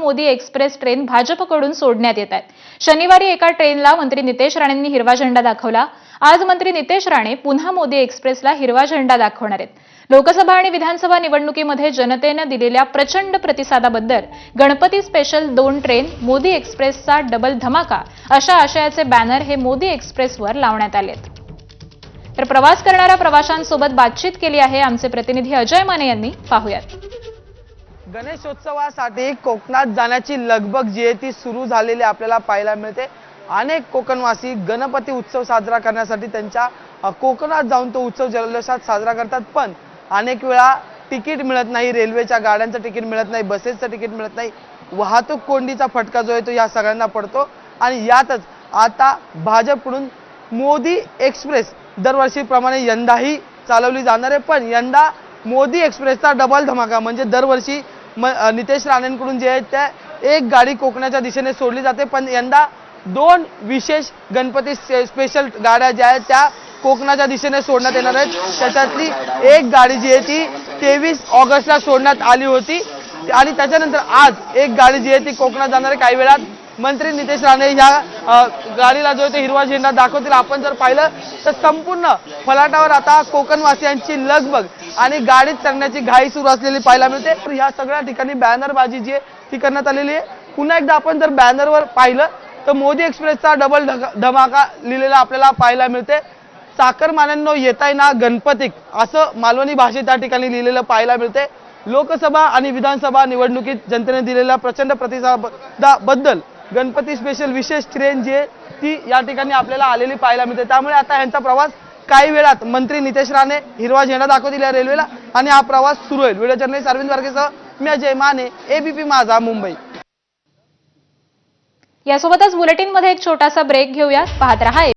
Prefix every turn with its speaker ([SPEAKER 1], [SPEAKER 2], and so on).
[SPEAKER 1] Modi express train भाजपकडून सोडण्यात येत आहेत। शनिवारी एका ट्रेनला मंत्री नितेश राणेंनी हिरवा झेंडा दाखवला। आज मंत्री नितेश राणे पुन्हा मोदी एक्सप्रेसला हिरवा झेंडा दाखवणार आहेत। लोकसभा आणि विधानसभा निवडणुकीमध्ये जनतेने दिलेल्या प्रचंड प्रतिसादाबद्दल गणपती स्पेशल 2 ट्रेन मोदी एक्सप्रेसचा डबल धमाका अशा आशयाचे बॅनर हे मोदी एक्सप्रेसवर लावण्यात आलेत। तर प्रवास करणाऱ्या प्रवाशांसोबत बातचीत केली आहे आमचे प्रतिनिधी अजय माने यांनी। पाहूयात।
[SPEAKER 2] गणेशोत्सवासाठी कोकणात जाण्याची लगबग जी आहे ती सुरू झालेली आपल्याला पाहायला मिळते। अनेक कोकणवासी गणपती उत्सव साजरा करण्यासाठी त्यांच्या कोकणात जाऊन तो उत्सव जल्लोषात साजरा करतात, पण अनेक वेळा तिकीट मिळत नाही, रेल्वेच्या गाड्यांचं तिकीट मिळत नाही, बसेसचं तिकीट मिळत नाही, वाहतूक कोंडीचा फटका जो आहे तो या सगळ्यांना पडतो। आणि यातच आता भाजपकडून मोदी एक्सप्रेस दरवर्षीप्रमाणे यंदाही चालवली जाणार आहे, पण यंदा मोदी एक्सप्रेसचा डबल धमाका म्हणजे दरवर्षी नितेश राणेंकडून जे आहे त्या एक गाडी कोकणाच्या दिशेने सोडली जाते, पण यंदा 2 विशेष गणपती स्पेशल गाड्या ज्या आहेत त्या कोकणाच्या दिशेने सोडण्यात येणार आहेत। त्याच्यातली एक गाडी जी आहे ती 23 ऑगस्टला सोडण्यात आली होती आणि त्याच्यानंतर आज एक गाडी जी आहे ती कोकणात जाणार आहे। काही वेळात मंत्री नितेश राणे या गाडीला जो ते हिरवा झेंडा दाखवतील। आपण जर पाहिलं तर संपूर्ण फलाटावर आता कोकणवासियांची लगबग आणि गाडीत चढण्याची घाई सुरू असलेली पाहायला मिळते। या सगळ्या ठिकाणी बॅनरबाजी जी आहे ती करण्यात आलेली आहे। पुन्हा एकदा आपण जर बॅनरवर पाहिलं तर मोदी एक्सप्रेसचा डबल धमाका लिहिलेला आपल्याला पाहायला मिळते। चाकरमान्यांनो येताय ना गणपतीक असं मालवणी भाषेत त्या ठिकाणी लिहिलेलं पाहायला मिळते। लोकसभा आणि विधानसभा निवडणुकीत जनतेने दिलेल्या प्रचंड प्रतिसादाबद्दल गणपती स्पेशल विशेष ट्रेन जी आहे ती या ठिकाणी आपल्याला आलेली पाहायला मिळते। त्यामुळे आता यांचा प्रवास काही वेळात मंत्री नितेश राणे हिरवा झेंडा दाखवतील या रेल्वेला आणि हा प्रवास सुरू होईल। व्हिडिओ जर्नलिस्ट अरविंद वारकेसह मी अजय माने, एबीपी माझा, मुंबई।
[SPEAKER 1] यासोबतच बुलेटिनमध्ये एक छोटासा ब्रेक घेऊया। पाहत रहा।